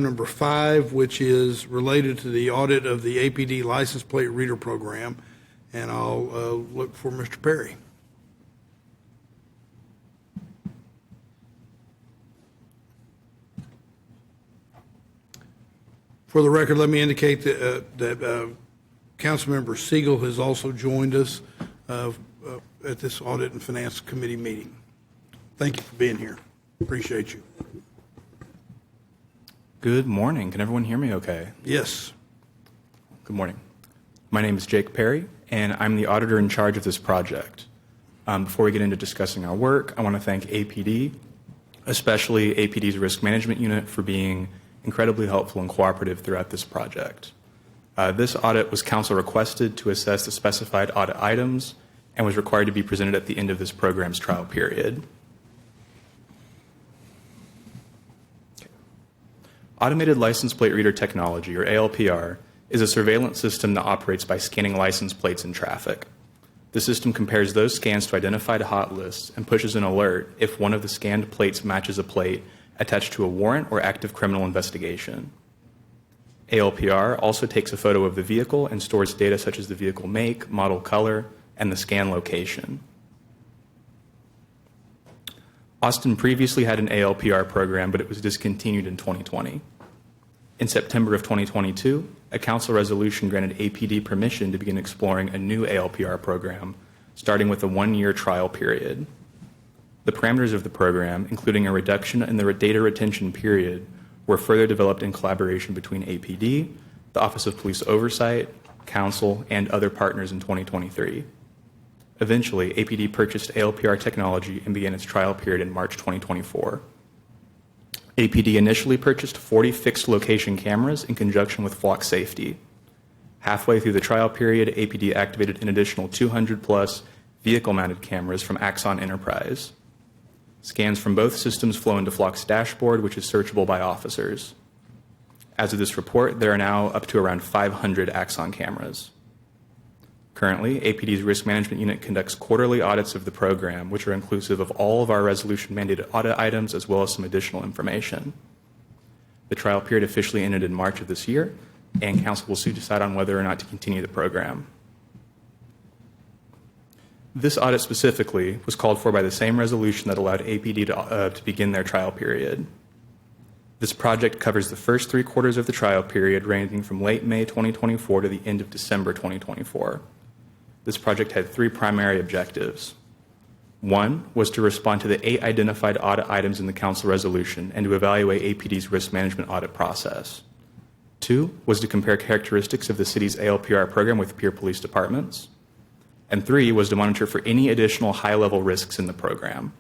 number 5, which is related to the audit of the APD license plate reader program, and I'll look for Mr. Perry. For the record, let me indicate that Councilmember Siegel has also joined us at this Audit and Finance Committee meeting. Thank you for being here. Appreciate you. Good morning. Can everyone hear me okay? Yes. Good morning. My name is Jake Perry, and I'm the auditor in charge of this project. Before we get into discussing our work, I want to thank APD, especially APD's Risk Management Unit, for being incredibly helpful and cooperative throughout this project. This audit was council requested to assess the specified audit items and was required to be presented at the end of this program's trial period. Automated license plate reader technology, or ALPR, is a surveillance system that operates by scanning license plates in traffic. The system compares those scans to identified hot lists and pushes an alert if one of the scanned plates matches a plate attached to a warrant or active criminal investigation. ALPR also takes a photo of the vehicle and stores data such as the vehicle make, model, color, and the scan location. Austin previously had an ALPR program, but it was discontinued in 2020. In September of 2022, a council resolution granted APD permission to begin exploring a new ALPR program, starting with a 1-year trial period. The parameters of the program, including a reduction in the data retention period, were further developed in collaboration between APD, the Office of Police Oversight, Council, and other partners in 2023. Eventually, APD purchased ALPR technology and began its trial period in March 2024. APD initially purchased 40 fixed location cameras in conjunction with flock safety. Halfway through the trial period, APD activated an additional 200+ vehicle-mounted cameras from Axon Enterprise. Scans from both systems flow into Flock's dashboard, which is searchable by officers. As of this report, there are now up to around 500 Axon cameras. Currently, APD's Risk Management Unit conducts quarterly audits of the program, which are inclusive of all of our resolution-mandated audit items as well as some additional information. The trial period officially ended in March of this year, and Council will soon decide on whether or not to continue the program. This audit specifically was called for by the same resolution that allowed APD to begin their trial period. This project covers the first 3 quarters of the trial period, ranging from late May 2024 to the end of December 2024. This project had 3 primary objectives. 1 was to respond to the 8 identified audit items in the council resolution and to evaluate APD's risk management audit process. 2 was to compare characteristics of the city's ALPR program with peer police departments. And 3 was to monitor for any additional high-level risks in the program.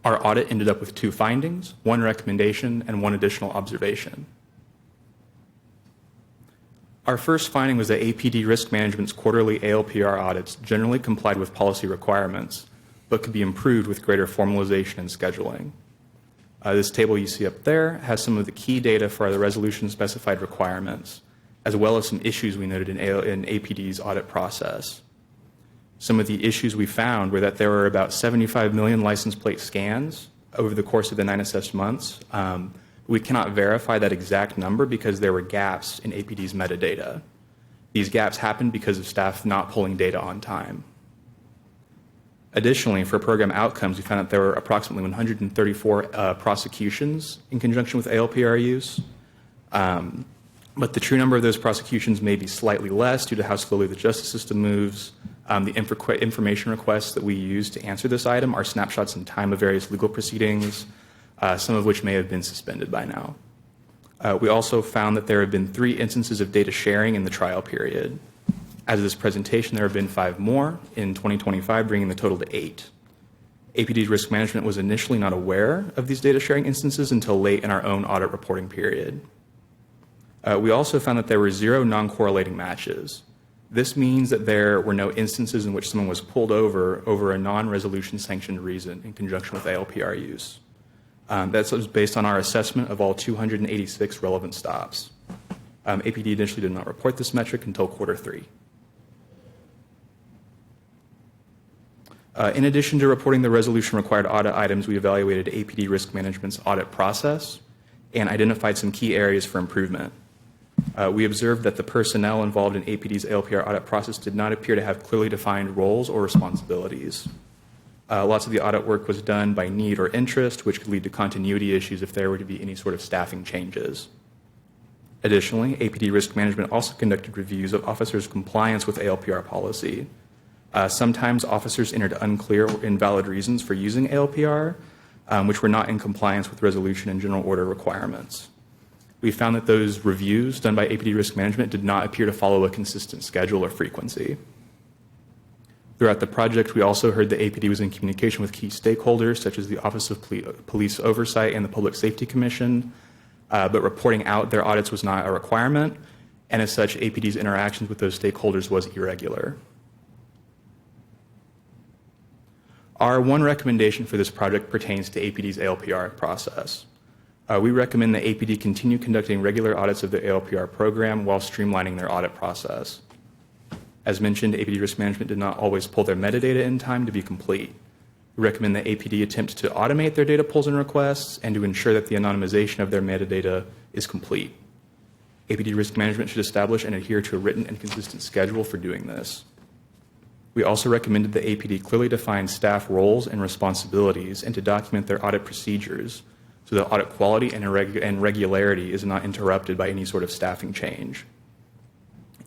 Our audit ended up with 2 findings, 1 recommendation, and 1 additional observation. Our first finding was that APD Risk Management's quarterly ALPR audits generally complied with policy requirements, but could be improved with greater formalization and scheduling. This table you see up there has some of the key data for the resolution-specified requirements, as well as some issues we noted in APD's audit process. Some of the issues we found were that there were about 75 million license plate scans over the course of the 9 assessed months. We cannot verify that exact number because there were gaps in APD's metadata. These gaps happened because of staff not pulling data on time. Additionally, for program outcomes, we found that there were approximately 134 prosecutions in conjunction with ALPR use. But the true number of those prosecutions may be slightly less due to how slowly the justice system moves. The information requests that we use to answer this item are snapshots in time of various legal proceedings, some of which may have been suspended by now. We also found that there have been 3 instances of data sharing in the trial period. As of this presentation, there have been 5 more in 2025, bringing the total to 8. APD's risk management was initially not aware of these data sharing instances until late in our own audit reporting period. We also found that there were 0 non-correlating matches. This means that there were no instances in which someone was pulled over a non-resolution sanctioned reason in conjunction with ALPR use. That was based on our assessment of all 286 relevant stops. APD initially did not report this metric until quarter 3. In addition to reporting the resolution required audit items, we evaluated APD risk management's audit process. and identified some key areas for improvement. We observed that the personnel involved in APD's ALPR audit process did not appear to have clearly defined roles or responsibilities. Lots of the audit work was done by need or interest, which could lead to continuity issues if there were to be any sort of staffing changes. Additionally, APD Risk Management also conducted reviews of officers' compliance with ALPR policy. Sometimes officers entered unclear or invalid reasons for using ALPR, which were not in compliance with resolution and general order requirements. We found that those reviews done by APD Risk Management did not appear to follow a consistent schedule or frequency. Throughout the project, we also heard that APD was in communication with key stakeholders, such as the Office of Police Oversight and the Public Safety Commission, but reporting out their audits was not a requirement, and as such, APD's interactions with those stakeholders was irregular. Our one recommendation for this project pertains to APD's ALPR process. We recommend that APD continue conducting regular audits of the ALPR program while streamlining their audit process. As mentioned, APD Risk Management did not always pull their metadata in time to be complete. We recommend that APD attempt to automate their data pulls and requests and to ensure that the anonymization of their metadata is complete. APD Risk Management should establish and adhere to a written and consistent schedule for doing this. We also recommended that APD clearly define staff roles and responsibilities and to document their audit procedures so that audit quality and regularity is not interrupted by any sort of staffing change.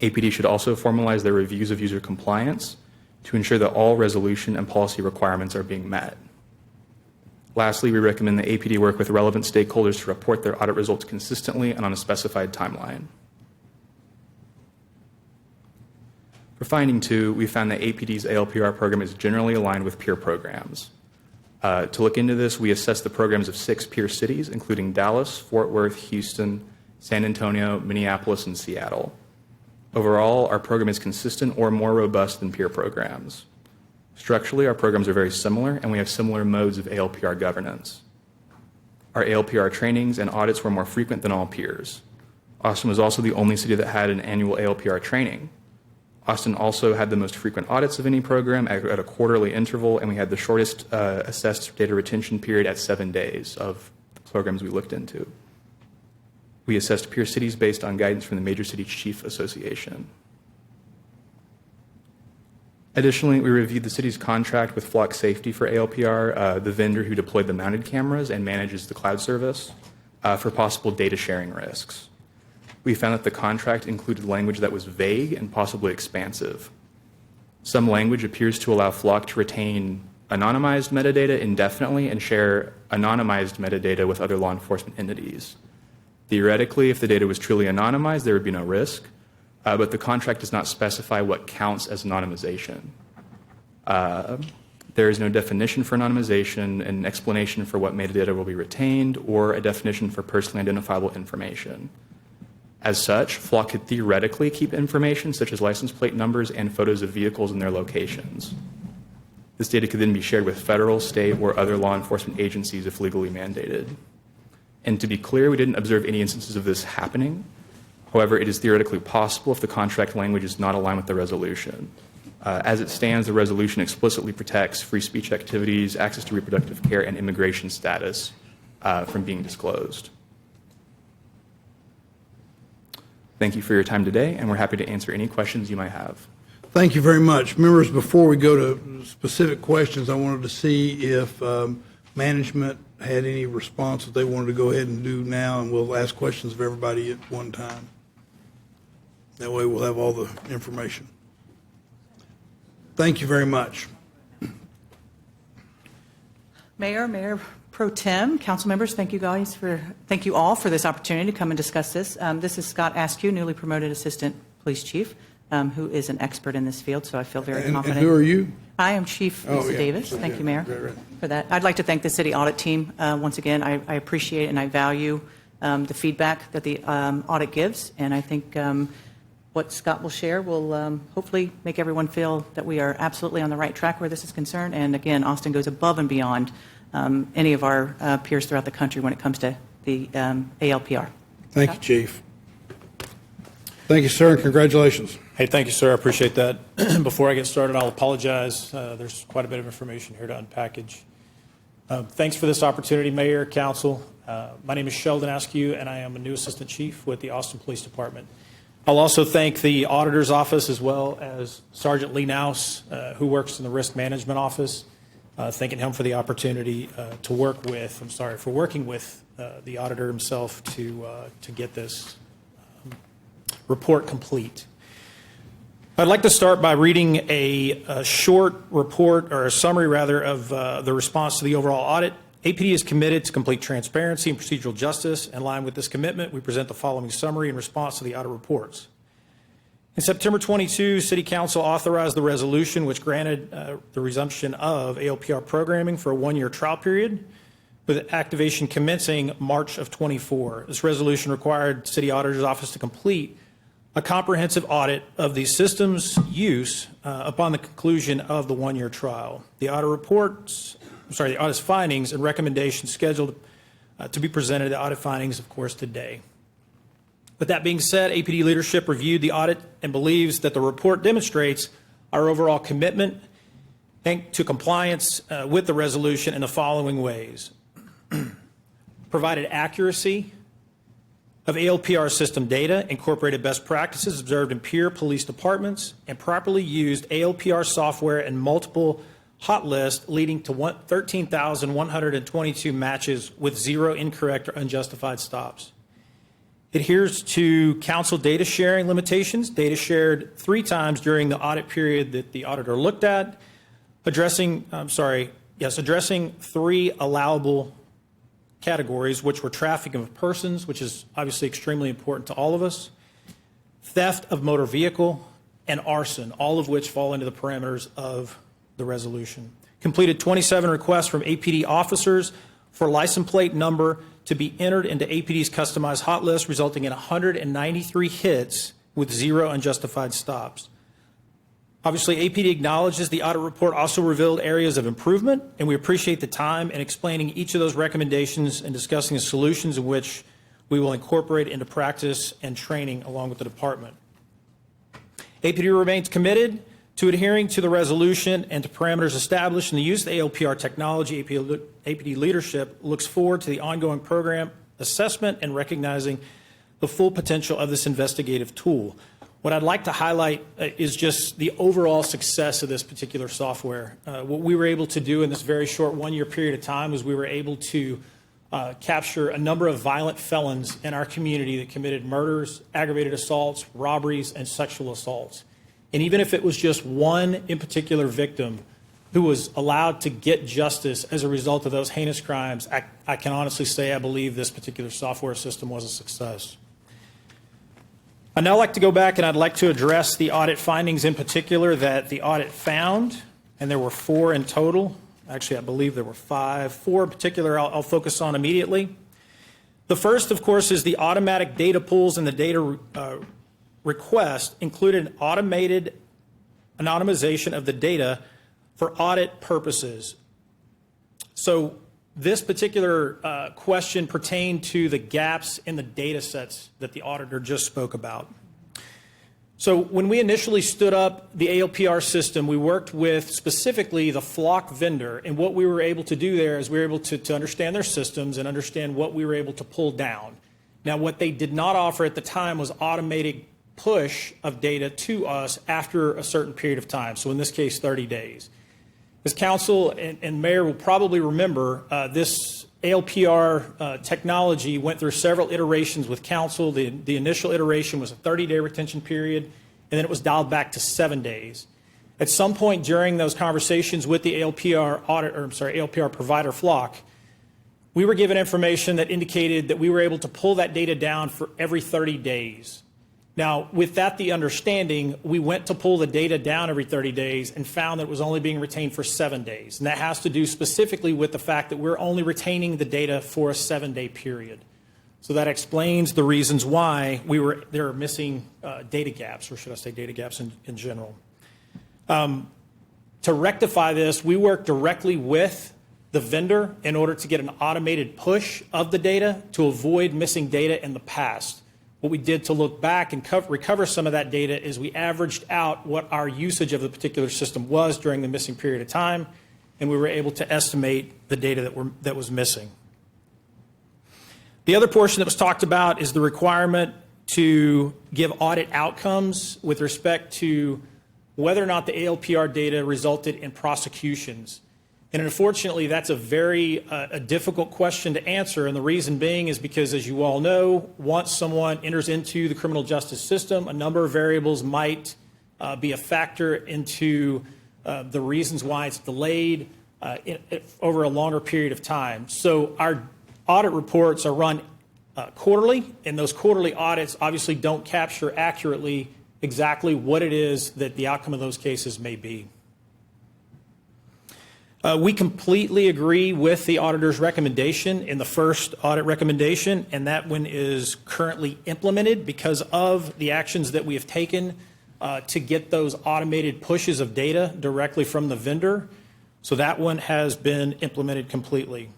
APD should also formalize their reviews of user compliance to ensure that all resolution and policy requirements are being met. Lastly, we recommend that APD work with relevant stakeholders to report their audit results consistently and on a specified timeline. For finding 2, we found that APD's ALPR program is generally aligned with peer programs. To look into this, we assessed the programs of 6 peer cities, including Dallas, Fort Worth, Houston, San Antonio, Minneapolis, and Seattle. Overall, our program is consistent or more robust than peer programs. Structurally, our programs are very similar, and we have similar modes of ALPR governance. Our ALPR trainings and audits were more frequent than all peers. Austin was also the only city that had an annual ALPR training. Austin also had the most frequent audits of any program at a quarterly interval, and we had the shortest assessed data retention period at 7 days of the programs we looked into. We assessed peer cities based on guidance from the Major City Chief Association. Additionally, we reviewed the city's contract with Flock Safety for ALPR, the vendor who deployed the mounted cameras and manages the cloud service, for possible data sharing risks. We found that the contract included language that was vague and possibly expansive. Some language appears to allow Flock to retain anonymized metadata indefinitely and share anonymized metadata with other law enforcement entities. Theoretically, if the data was truly anonymized, there would be no risk, but the contract does not specify what counts as anonymization. There is no definition for anonymization, an explanation for what metadata will be retained, or a definition for personally identifiable information. As such, Flock could theoretically keep information such as license plate numbers and photos of vehicles and their locations. This data could then be shared with federal, state, or other law enforcement agencies if legally mandated. And to be clear, we didn't observe any instances of this happening. However, it is theoretically possible if the contract language is not aligned with the resolution. As it stands, the resolution explicitly protects free speech activities, access to reproductive care, and immigration status from being disclosed. Thank you for your time today, and we're happy to answer any questions you might have. Thank you very much. Members, before we go to specific questions, I wanted to see if management had any response that they wanted to go ahead and do now, and we'll ask questions of everybody at one time. That way we'll have all the information. Thank you very much. Mayor Pro Tem, council members, thank you all for this opportunity to come and discuss this. This is Scott Askew, newly promoted Assistant Police Chief, who is an expert in this field, so I feel very confident. And who are you? I am Chief Lisa Davis. Thank you, Mayor, for that. I'd like to thank the city audit team. Once again, I appreciate and I value the feedback that the audit gives, and I think what Scott will share will hopefully make everyone feel that we are absolutely on the right track where this is concerned. And again, Austin goes above and beyond any of our peers throughout the country when it comes to the ALPR. Thank you, Chief. Thank you, sir, and congratulations. Hey, thank you, sir. I appreciate that. Before I get started, I'll apologize. There's quite a bit of information here to unpackage. Thanks for this opportunity, Mayor, Council. My name is Sheldon Askew, and I am a new Assistant Chief with the Austin Police Department. I'll also thank the Auditor's Office as well as Sergeant Lee Naus, who works in the Risk Management Office, thanking him for the opportunity for working with the auditor himself to get this report complete. I'd like to start by reading a short report, or a summary rather, of the response to the overall audit. APD is committed to complete transparency and procedural justice. In line with this commitment, we present the following summary in response to the audit reports. In September 22, City Council authorized the resolution which granted the resumption of ALPR programming for a one-year trial period, with activation commencing March of 24. This resolution required City Auditor's Office to complete a comprehensive audit of the system's use upon the conclusion of the one-year trial. The audit's findings and recommendations scheduled to be presented, the audit findings, of course, today. With that being said, APD leadership reviewed the audit and believes that the report demonstrates our overall commitment to compliance with the resolution in the following ways. Provided accuracy of ALPR system data, incorporated best practices observed in peer police departments, and properly used ALPR software in multiple hot lists, leading to 13,122 matches with 0 incorrect or unjustified stops. Adheres to council data sharing limitations, data shared 3 times during the audit period that the auditor looked at, addressing 3 allowable categories, which were trafficking of persons, which is obviously extremely important to all of us, theft of motor vehicle, and arson, all of which fall into the parameters of the resolution. Completed 27 requests from APD officers for license plate number to be entered into APD's customized hot list, resulting in 193 hits with 0 unjustified stops. Obviously, APD acknowledges the audit report also revealed areas of improvement, and we appreciate the time in explaining each of those recommendations and discussing the solutions in which we will incorporate into practice and training along with the department. APD remains committed to adhering to the resolution and to parameters established in the use of the ALPR technology. APD leadership looks forward to the ongoing program assessment and recognizing the full potential of this investigative tool. What I'd like to highlight is just the overall success of this particular software. What we were able to do in this very short one-year period of time was we were able to capture a number of violent felons in our community that committed murders, aggravated assaults, robberies, and sexual assaults. And even if it was just one in particular victim who was allowed to get justice as a result of those heinous crimes, I can honestly say I believe this particular software system was a success. I'd now like to go back and I'd like to address the audit findings in particular that the audit found, and there were 4 in total. Actually, I believe there were 5. 4 in particular I'll focus on immediately. The first, of course, is the automatic data pools and the data request included an automated anonymization of the data for audit purposes. So this particular question pertained to the gaps in the data sets that the auditor just spoke about. So when we initially stood up the ALPR system, we worked with specifically the flock vendor, and what we were able to do there is we were able to understand their systems and understand what we were able to pull down. Now, what they did not offer at the time was automated push of data to us after a certain period of time, so in this case 30 days. As council and mayor will probably remember, this ALPR technology went through several iterations with council. The initial iteration was a 30-day retention period, and then it was dialed back to 7 days. At some point during those conversations with the ALPR provider Flock, we were given information that indicated that we were able to pull that data down for every 30 days. Now, with that, the understanding, we went to pull the data down every 30 days and found that it was only being retained for 7 days. And that has to do specifically with the fact that we're only retaining the data for a 7-day period. So that explains the reasons why there are missing data gaps, or should I say data gaps in general. To rectify this, we worked directly with the vendor in order to get an automated push of the data to avoid missing data in the past. What we did to look back and recover some of that data is we averaged out what our usage of the particular system was during the missing period of time, and we were able to estimate the data that was missing. The other portion that was talked about is the requirement to give audit outcomes with respect to whether or not the ALPR data resulted in prosecutions. And unfortunately, that's a very a difficult question to answer, and the reason being is because, as you all know, once someone enters into the criminal justice system, a number of variables might be a factor into the reasons why it's delayed over a longer period of time. So our audit reports are run quarterly, and those quarterly audits obviously don't capture accurately exactly what it is that the outcome of those cases may be. We completely agree with the auditor's recommendation in the first audit recommendation, and that one is currently implemented because of the actions that we have taken to get those automated pushes of data directly from the vendor. So that one has been implemented completely.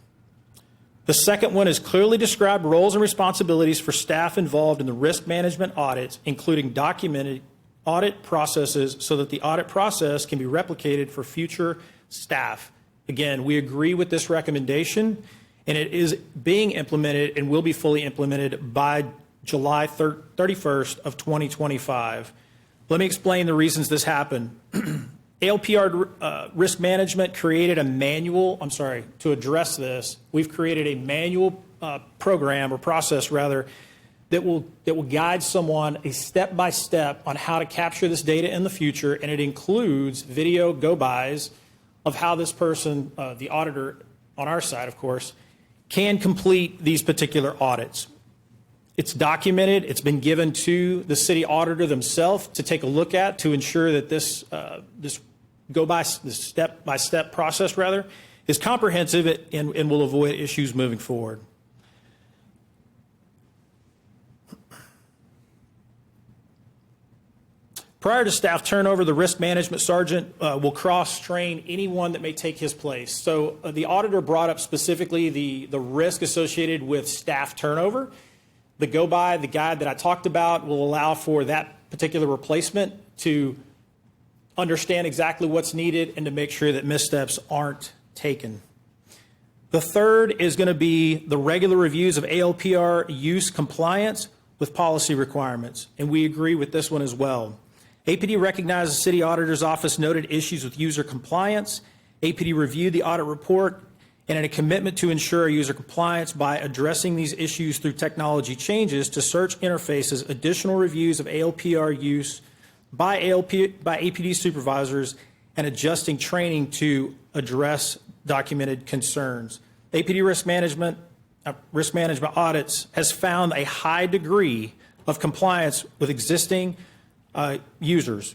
The second one is clearly described roles and responsibilities for staff involved in the risk management audits, including documented audit processes so that the audit process can be replicated for future staff. Again, we agree with this recommendation, and it is being implemented and will be fully implemented by July 31st of 2025. Let me explain the reasons this happened. ALPR risk management created a manual, to address this, we've created a manual program or process rather that will guide someone a step-by-step on how to capture this data in the future, and it includes video go-bys of how this person, the auditor on our side, of course, can complete these particular audits. It's documented. It's been given to the city auditor themselves to take a look at to ensure that this step-by-step process, rather, is comprehensive and will avoid issues moving forward. Prior to staff turnover, the risk management sergeant will cross-train anyone that may take his place. So the auditor brought up specifically the risk associated with staff turnover. The go-by, the guide that I talked about, will allow for that particular replacement to understand exactly what's needed and to make sure that missteps aren't taken. The third is going to be the regular reviews of ALPR use compliance with policy requirements, and we agree with this one as well. APD recognized the City Auditor's Office noted issues with user compliance. APD reviewed the audit report and in a commitment to ensure user compliance by addressing these issues through technology changes to search interfaces, additional reviews of ALPR use by APD supervisors, and adjusting training to address documented concerns. APD risk management audits has found a high degree of compliance with existing users.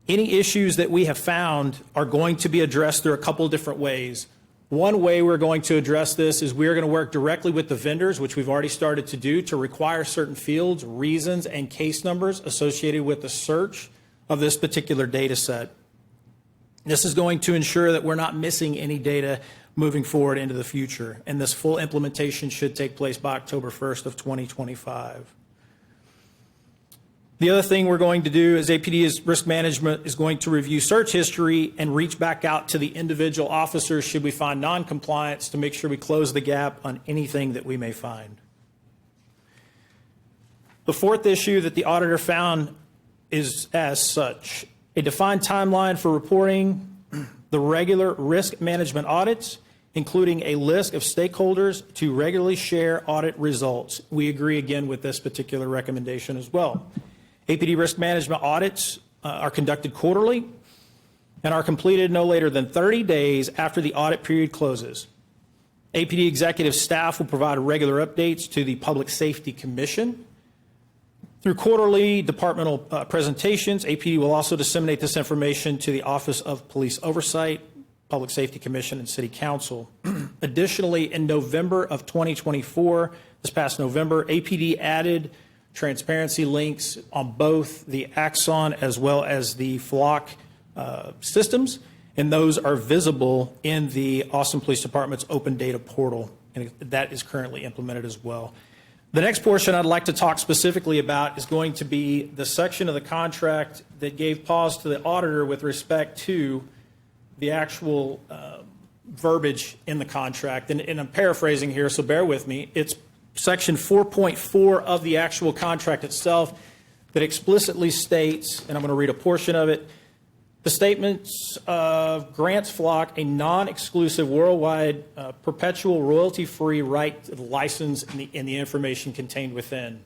Any issues that we have found are going to be addressed through a couple of different ways. One way we're going to address this is we're going to work directly with the vendors, which we've already started to do, to require certain fields, reasons, and case numbers associated with the search of this particular data set. This is going to ensure that we're not missing any data moving forward into the future, and this full implementation should take place by October 1st of 2025. The other thing we're going to do is APD's risk management is going to review search history and reach back out to the individual officers should we find non-compliance to make sure we close the gap on anything that we may find. The fourth issue that the auditor found is as such: a defined timeline for reporting the regular risk management audits, including a list of stakeholders to regularly share audit results. We agree again with this particular recommendation as well. APD risk management audits are conducted quarterly and are completed no later than 30 days after the audit period closes. APD executive staff will provide regular updates to the Public Safety Commission. Through quarterly departmental presentations, APD will also disseminate this information to the Office of Police Oversight, Public Safety Commission, and City Council. Additionally, in November of 2024, this past November, APD added transparency links on both the Axon as well as the Flock systems, and those are visible in the Austin Police Department's open data portal, and that is currently implemented as well. The next portion I'd like to talk specifically about is going to be the section of the contract that gave pause to the auditor with respect to the actual verbiage in the contract, and I'm paraphrasing here, so bear with me. It's section 4.4 of the actual contract itself that explicitly states, and I'm going to read a portion of it, the statements grants Flock a non-exclusive worldwide perpetual royalty-free right to the license and the information contained within.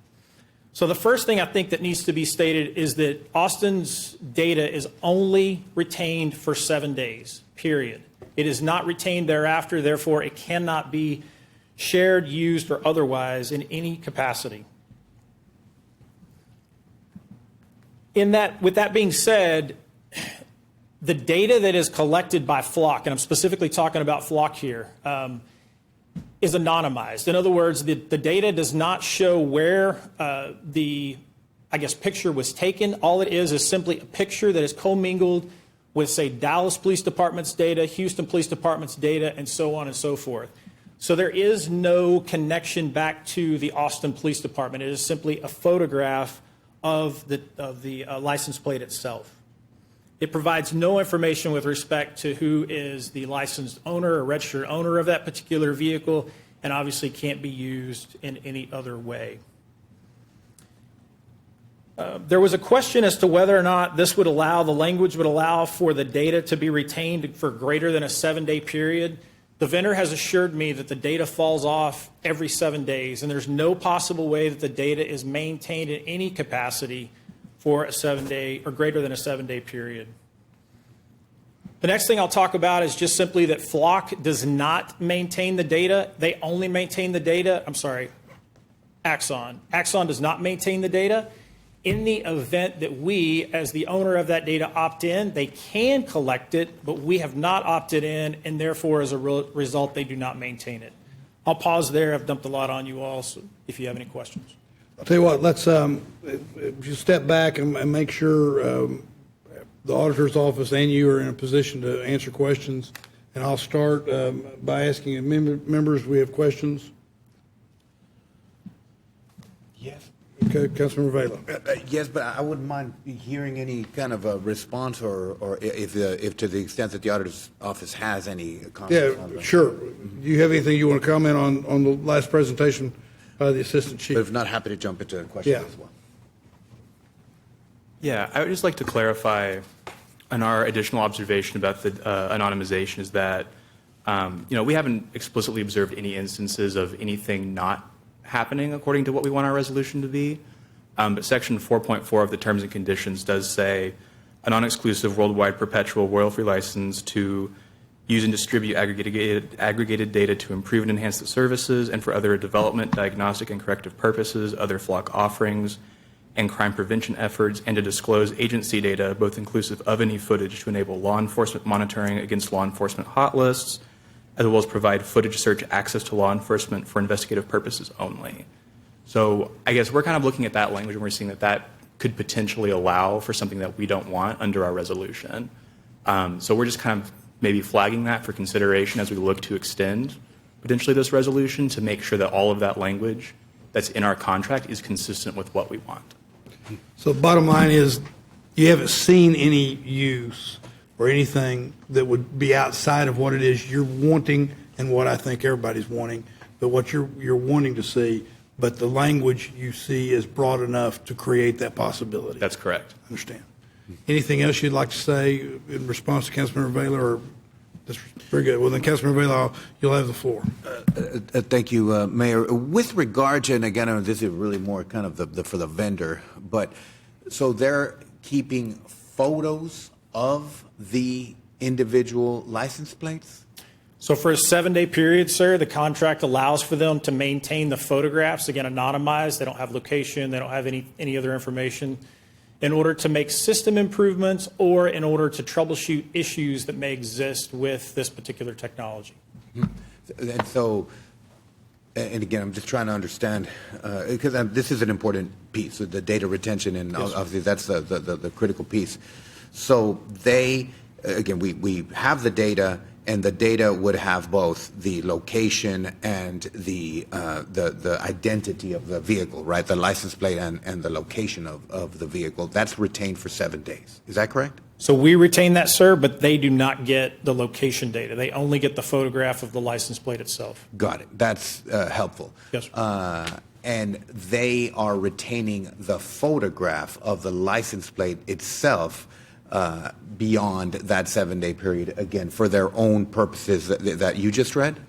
So the first thing I think that needs to be stated is that Austin's data is only retained for 7 days, period. It is not retained thereafter, therefore it cannot be shared, used, or otherwise in any capacity. With that being said, the data that is collected by Flock, and I'm specifically talking about Flock here, is anonymized. In other words, the data does not show where the picture was taken. All it is simply a picture that is commingled with, say, Dallas Police Department's data, Houston Police Department's data, and so on and so forth. So there is no connection back to the Austin Police Department. It is simply a photograph of the license plate itself. It provides no information with respect to who is the licensed owner or registered owner of that particular vehicle, and obviously can't be used in any other way. There was a question as to whether or not this would allow, the language would allow for the data to be retained for greater than a 7-day period. The vendor has assured me that the data falls off every 7 days, and there's no possible way that the data is maintained in any capacity for a 7-day or greater than a 7-day period. The next thing I'll talk about is just simply that Flock does not maintain the data. They only maintain the data. Axon. Axon does not maintain the data. In the event that we, as the owner of that data, opt in, they can collect it, but we have not opted in, and therefore, as a result, they do not maintain it. I'll pause there. I've dumped a lot on you all, so if you have any questions. I'll tell you what, let's just step back and make sure the auditor's office and you are in a position to answer questions. And I'll start by asking members, we have questions? Yes. Okay, Councilmember Vela. Yes, but I wouldn't mind hearing any kind of a response or if to the extent that the auditor's office has any comments on Yeah, that. sure. Do you have anything you want to comment on the last presentation by the Assistant Chief? But if not, happy to jump into questions Yeah. as well. Yeah, I would just like to clarify on our additional observation about the anonymization is that, we haven't explicitly observed any instances of anything not happening according to what we want our resolution to be. But Section 4.4 of the Terms and Conditions does say a non-exclusive worldwide perpetual royalty license to use and distribute aggregated data to improve and enhance the services and for other development, diagnostic, and corrective purposes, other Flock offerings, and crime prevention efforts, and to disclose agency data, both inclusive of any footage to enable law enforcement monitoring against law enforcement hot lists, as well as provide footage search access to law enforcement for investigative purposes only. So I guess we're kind of looking at that language and we're seeing that that could potentially allow for something that we don't want under our resolution. So we're just kind of maybe flagging that for consideration as we look to extend potentially this resolution to make sure that all of that language that's in our contract is consistent with what we want. So the bottom line is you haven't seen any use or anything that would be outside of what it is you're wanting and what I think everybody's wanting, but what you're wanting to see, but the language you see is broad enough to create that possibility. That's correct. Understand. Anything else you'd like to say in response to Councilmember Vela? Or that's very good. Well, then, Councilmember Vela, you'll have the floor. Thank you, Mayor. With regard to, and again, this is really more kind of for the vendor, but so they're keeping photos of the individual license plates? So for a 7-day period, sir, the contract allows for them to maintain the photographs, again, anonymized. They don't have location. They don't have any other information, in order to make system improvements or in order to troubleshoot issues that may exist with this particular technology. And so, and again, I'm just trying to understand, because this is an important piece, the data retention, and yes, obviously that's the critical piece. So they, again, we have the data, and the data would have both the location and the identity of the vehicle, right? The license plate and the location of the vehicle. That's retained for 7 days. Is that correct? So we retain that, sir, but they do not get the location data. They only get the photograph of the license plate itself. Got it. That's helpful. Yes, sir. And they are retaining the photograph of the license plate itself beyond that 7-day period, again, for their own purposes that you just read?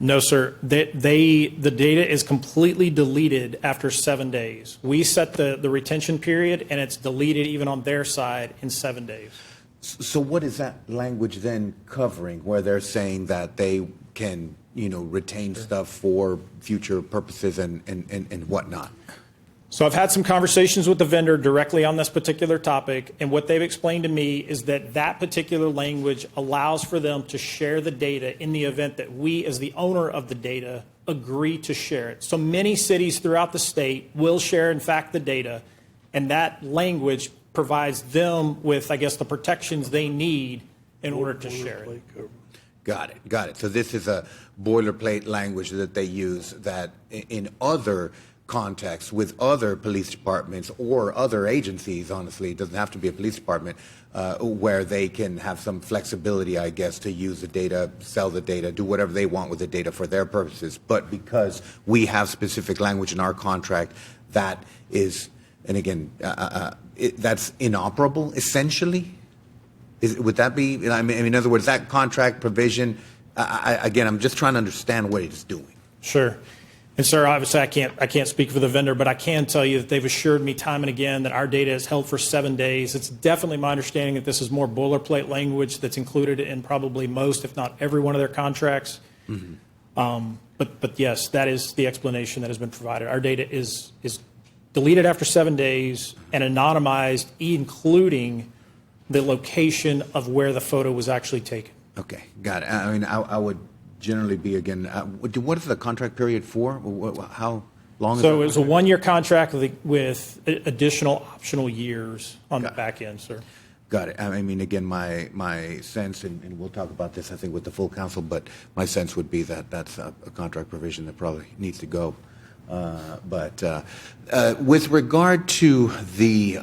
No, sir. The data is completely deleted after 7 days. We set the retention period, and it's deleted even on their side in 7 days. So what is that language then covering, where they're saying that they can, retain stuff for future purposes and whatnot? So I've had some conversations with the vendor directly on this particular topic, and what they've explained to me is that that particular language allows for them to share the data in the event that we, as the owner of the data, agree to share it. So many cities throughout the state will share, in fact, the data, and that language provides them with, I guess, the protections they need in order to share it. Got it. So this is a boilerplate language that they use that in other contexts with other police departments or other agencies, honestly, it doesn't have to be a police department, where they can have some flexibility, I guess, to use the data, sell the data, do whatever they want with the data for their purposes. But because we have specific language in our contract that is, and again, that's inoperable, essentially? Would that be, I mean, in other words, that contract provision, again, I'm just trying to understand what it's doing. Sure. And sir, obviously I can't speak for the vendor, but I can tell you that they've assured me time and again that our data is held for 7 days. It's definitely my understanding that this is more boilerplate language that's included in probably most, if not every one of their contracts. Mm-hmm. But yes, that is the explanation that has been provided. Our data is deleted after 7 days and anonymized, including the location of where the photo was actually taken. Okay, got it. I mean, I would generally be, again, what is the contract period for? How long is it? So it was a 1-year contract with additional optional years on the back end, sir. Got it. I mean, again, my sense, and we'll talk about this, I think, with the full council, but my sense would be that that's a contract provision that probably needs to go. But with regard to the,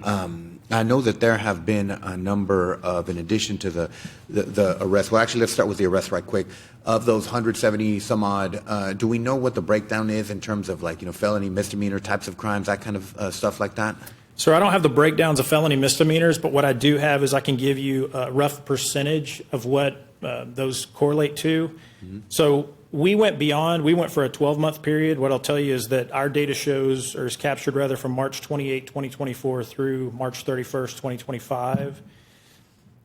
I know that there have been a number of, in addition to the arrest, well, actually, let's start with the arrest right quick. Of those 170 some odd, do we know what the breakdown is in terms of, like, felony, misdemeanor types of crimes, that kind of stuff like that? Sir, I don't have the breakdowns of felony misdemeanors, but what I do have is I can give you a rough percentage of what those correlate to. Mm-hmm. So we went beyond, we went for a 12-month period. What I'll tell you is that our data shows, or is captured rather, from March 28, 2024 through March 31st, 2025.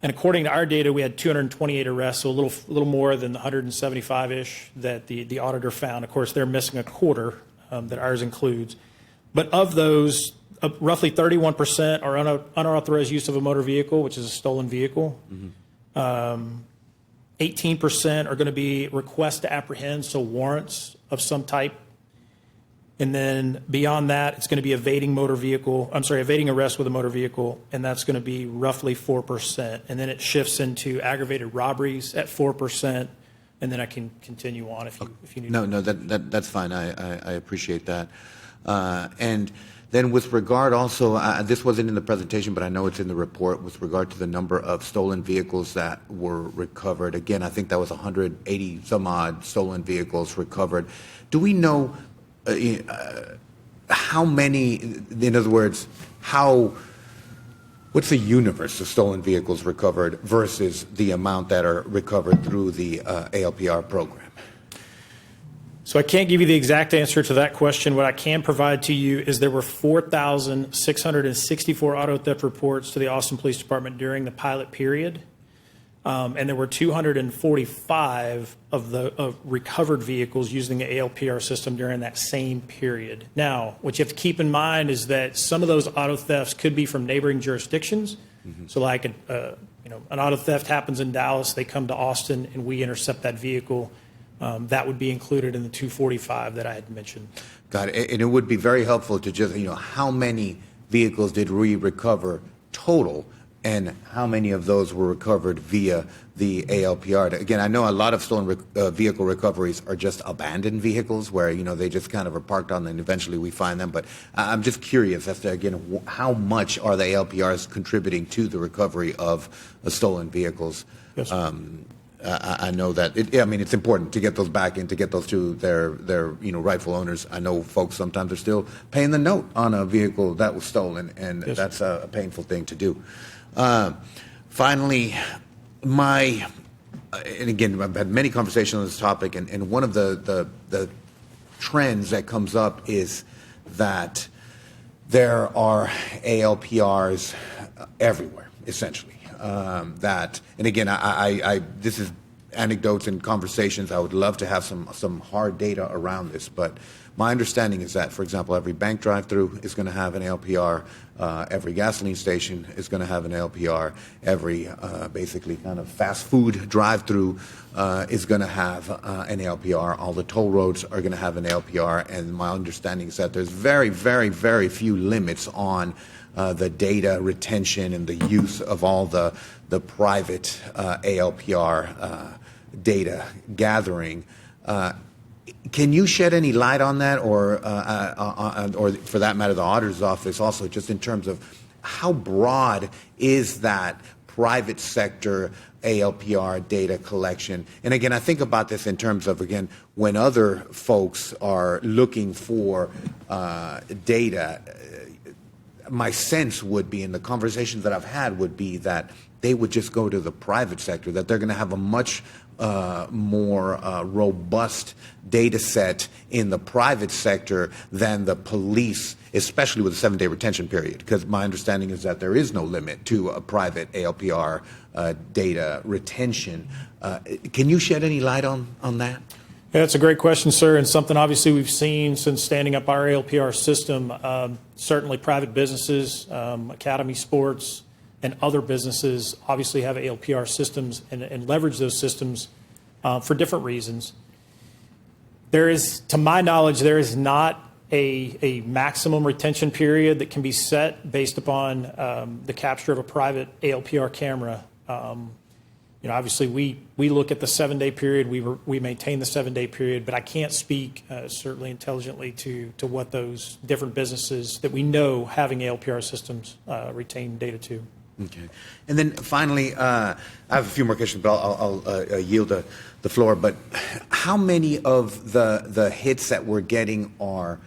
And according to our data, we had 228 arrests, so a little more than the 175-ish that the auditor found. Of course, they're missing a quarter that ours includes. But of those, roughly 31% are unauthorized use of a motor vehicle, which is a stolen vehicle. Mm-hmm. 18% are going to be requests to apprehend, so warrants of some type. And then beyond that, it's going to be evading arrest with a motor vehicle, and that's going to be roughly 4%. And then it shifts into aggravated robberies at 4%, and then I can continue on if you need. No, that's fine. I appreciate that. And then with regard also, this wasn't in the presentation, but I know it's in the report, with regard to the number of stolen vehicles that were recovered. Again, I think that was 180 some odd stolen vehicles recovered. Do we know how many, in other words, what's the universe of stolen vehicles recovered versus the amount that are recovered through the ALPR program? So I can't give you the exact answer to that question. What I can provide to you is there were 4,664 auto theft reports to the Austin Police Department during the pilot period. And there were 245 of recovered vehicles using the ALPR system during that same period. Now, what you have to keep in mind is that some of those auto thefts could be from neighboring jurisdictions. Mm-hmm. So like an auto theft happens in Dallas, they come to Austin, and we intercept that vehicle. That would be included in the 245 that I had mentioned. Got it. And it would be very helpful to just, how many vehicles did we recover total and how many of those were recovered via the ALPR? Again, I know a lot of stolen vehicle recoveries are just abandoned vehicles where, you know, they just kind of are parked on and eventually we find them. But I'm just curious as to, again, how much are the ALPRs contributing to the recovery of stolen vehicles? Yes. I know that it's important to get those back and to get those to their rightful owners. I know folks sometimes are still paying the note on a vehicle that was stolen, and yes, that's a painful thing to do. Finally, and again, I've had many conversations on this topic, and one of the trends that comes up is that there are ALPRs everywhere, essentially. And again, this is anecdotes and conversations. I would love to have some hard data around this, but my understanding is that, for example, every bank drive-through is going to have an ALPR. Every gasoline station is going to have an ALPR. Every basically kind of fast food drive-through is going to have an ALPR. All the toll roads are going to have an ALPR. And my understanding is that there's very, very, very few limits on the data retention and the use of all the private ALPR data gathering. Can you shed any light on that, or for that matter, the auditor's office also, just in terms of how broad is that private sector ALPR data collection? And again, I think about this in terms of, again, when other folks are looking for data, my sense would be, in the conversations that I've had, would be that they would just go to the private sector, that they're going to have a much more robust data set in the private sector than the police, especially with a 7-day retention period, because my understanding is that there is no limit to a private ALPR data retention. Can you shed any light on that? Yeah, that's a great question, sir, and something obviously we've seen since standing up our ALPR system. Certainly private businesses, Academy Sports, and other businesses obviously have ALPR systems and leverage those systems for different reasons. There is, to my knowledge, there is not a maximum retention period that can be set based upon the capture of a private ALPR camera. Obviously we look at the 7-day period, we maintain the 7-day period, but I can't speak certainly intelligently to what those different businesses that we know having ALPR systems retain data to. Okay. And then finally, I have a few more questions, but I'll yield the floor. But how many of the hits that we're getting are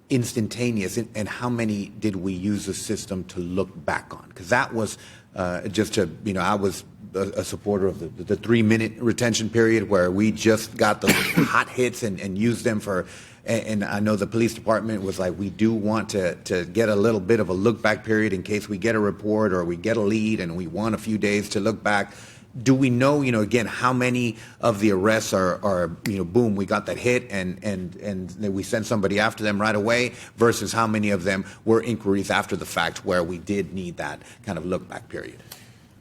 instantaneous, and how many did we use the system to look back on? Because that was I was a supporter of the 3-minute retention period, where we just got the hot hits and used them for. And I know the police department was like, we do want to get a little bit of a look back period in case we get a report or we get a lead and we want a few days to look back. Do we know, again, how many of the arrests are boom, we got that hit and we send somebody after them right away, versus how many of them were inquiries after the fact where we did need that kind of look back period?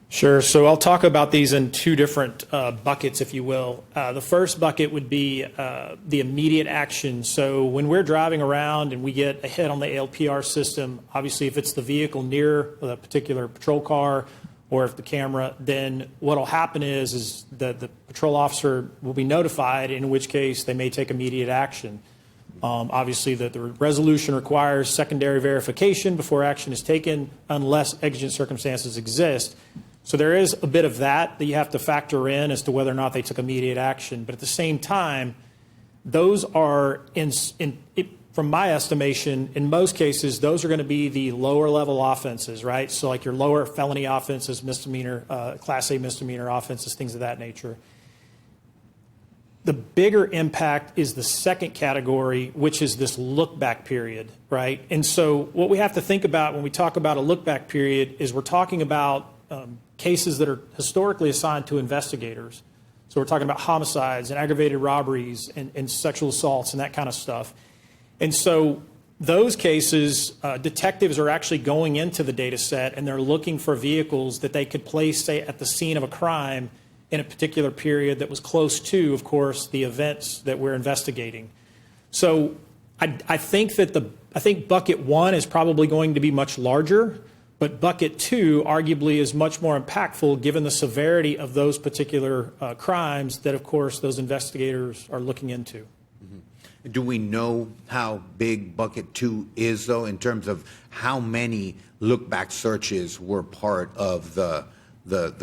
Sure. So I'll talk about these in two different buckets, if you will. The first bucket would be the immediate action. So when we're driving around and we get a hit on the ALPR system, obviously if it's the vehicle near the particular patrol car or if the camera, then what will happen is that the patrol officer will be notified, in which case they may take immediate action. Obviously, the resolution requires secondary verification before action is taken unless exigent circumstances exist. So there is a bit of that you have to factor in as to whether or not they took immediate action. But at the same time, those are, from my estimation, in most cases, those are going to be the lower level offenses, right? So like your lower felony offenses, misdemeanor, Class A misdemeanor offenses, things of that nature. The bigger impact is the second category, which is this look back period, right? And so what we have to think about when we talk about a look back period is we're talking about cases that are historically assigned to investigators. So we're talking about homicides and aggravated robberies and sexual assaults and that kind of stuff. And so those cases, detectives are actually going into the data set and they're looking for vehicles that they could place, say, at the scene of a crime in a particular period that was close to, of course, the events that we're investigating. So I think bucket one is probably going to be much larger, But bucket 2 arguably is much more impactful given the severity of those particular crimes that, of course, those investigators are looking into. Do we know how big bucket 2 is, though, in terms of how many look-back searches were part of the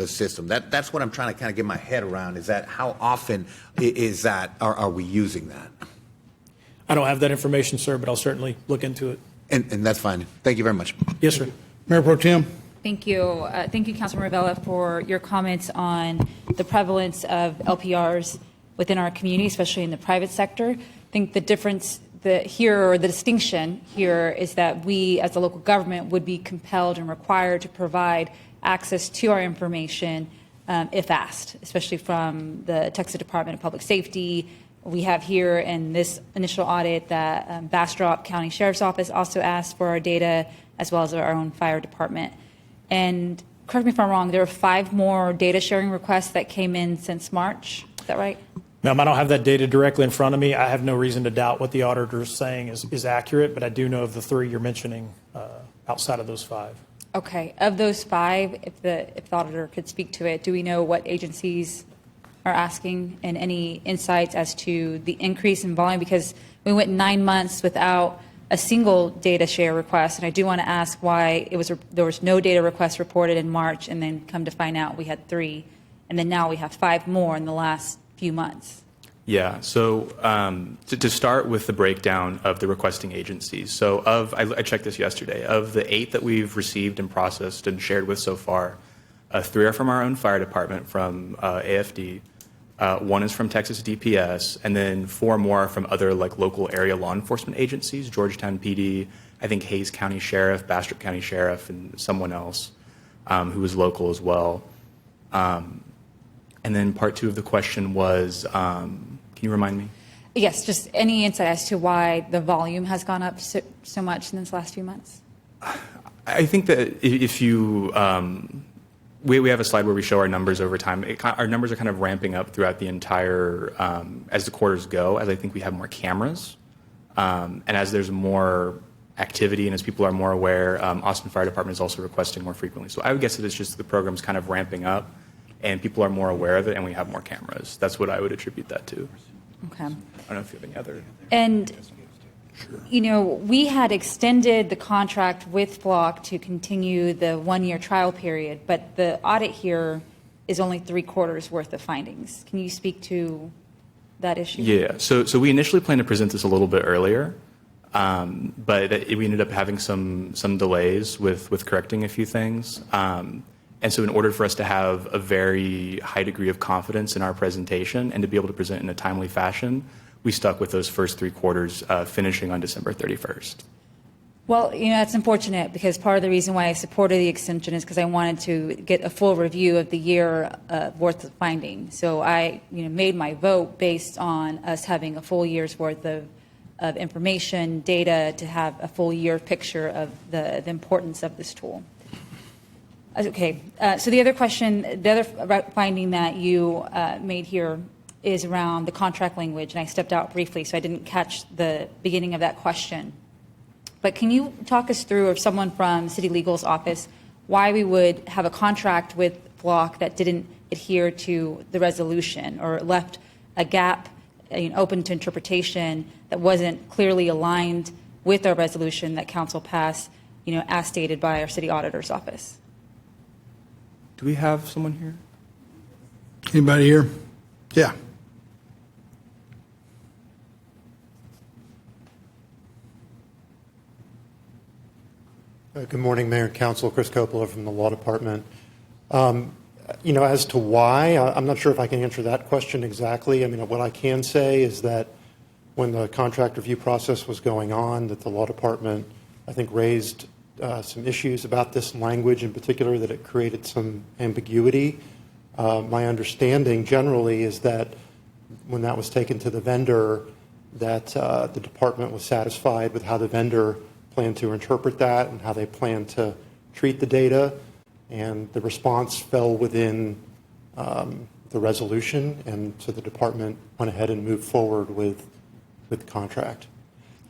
system? That's what I'm trying to kind of get my head around, is that how often is that, are we using that? I don't have that information, sir, but I'll certainly look into it. And that's fine. Thank you very much. Yes, sir. Mayor Pro Tem? Thank you. Thank you, Councilman Ravella, for your comments on the prevalence of LPRs within our community, especially in the private sector. I think the difference here, or the distinction here, is that we as a local government would be compelled and required to provide access to our information if asked, especially from the Texas Department of Public Safety. We have here in this initial audit that Bastrop County Sheriff's Office also asked for our data, as well as our own fire department. And correct me if I'm wrong, there are 5 more data sharing requests that came in since March. Is that right? Ma'am, I don't have that data directly in front of me. I have no reason to doubt what the auditor is saying is accurate, but I do know of the 3 you're mentioning outside of those 5. Okay. Of those 5, if the auditor could speak to it, do we know what agencies are asking, and any insights as to the increase in volume? Because we went 9 months without a single data share request, and I do want to ask why there was no data request reported in March, and then come to find out we had 3, and then now we have 5 more in the last few months. Yeah, so to start with the breakdown of the requesting agencies. So I checked this yesterday. Of the 8 that we've received and processed and shared with so far, 3 are from our own fire department, from AFD. 1 is from Texas DPS, and then 4 more are from other local area law enforcement agencies, Georgetown PD, I think Hays County Sheriff, Bastrop County Sheriff, and someone else who is local as well. And then part 2 of the question was, can you remind me? Yes, just any insight as to why the volume has gone up so much in this last few months? I think that if you... We have a slide where we show our numbers over time. Our numbers are kind of ramping up throughout the entire, as the quarters go, as I think we have more cameras. And as there's more activity and as people are more aware, Austin Fire Department is also requesting more frequently. So I would guess that it's just the program's kind of ramping up and people are more aware of it and we have more cameras. That's what I would attribute that to. Okay. I don't know if you have any other... And, you know, we had extended the contract with Flock to continue the 1-year trial period, but the audit here is only 3/4 worth of findings. Can you speak to that issue? Yeah, so we initially planned to present this a little bit earlier, but we ended up having some delays with correcting a few things. And so in order for us to have a very high degree of confidence in our presentation and to be able to present in a timely fashion, we stuck with those first 3 quarters finishing on December 31st. Well, you know, that's unfortunate because part of the reason why I supported the extension is because I wanted to get a full review of the year worth of finding. So I, made my vote based on us having a full year's worth of information, data, to have a full year picture of the importance of this tool. Okay, so the other finding that you made here is around the contract language, and I stepped out briefly, so I didn't catch the beginning of that question. But can you talk us through, or someone from City Legal's office, why we would have a contract with Flock that didn't adhere to the resolution or left a gap open to interpretation that wasn't clearly aligned with our resolution that council passed, as stated by our city auditor's office? Do we have someone here? Anybody here? Yeah. Good morning, Mayor and Council. Chris Coppola from the Law Department. As to why, I'm not sure if I can answer that question exactly. I mean, what I can say is that when the contract review process was going on, that the Law Department, I think, raised some issues about this language in particular, that it created some ambiguity. My understanding generally is that when that was taken to the vendor, that the department was satisfied with how the vendor planned to interpret that and how they planned to treat the data, and the response fell within the resolution, and so the department went ahead and moved forward with the contract.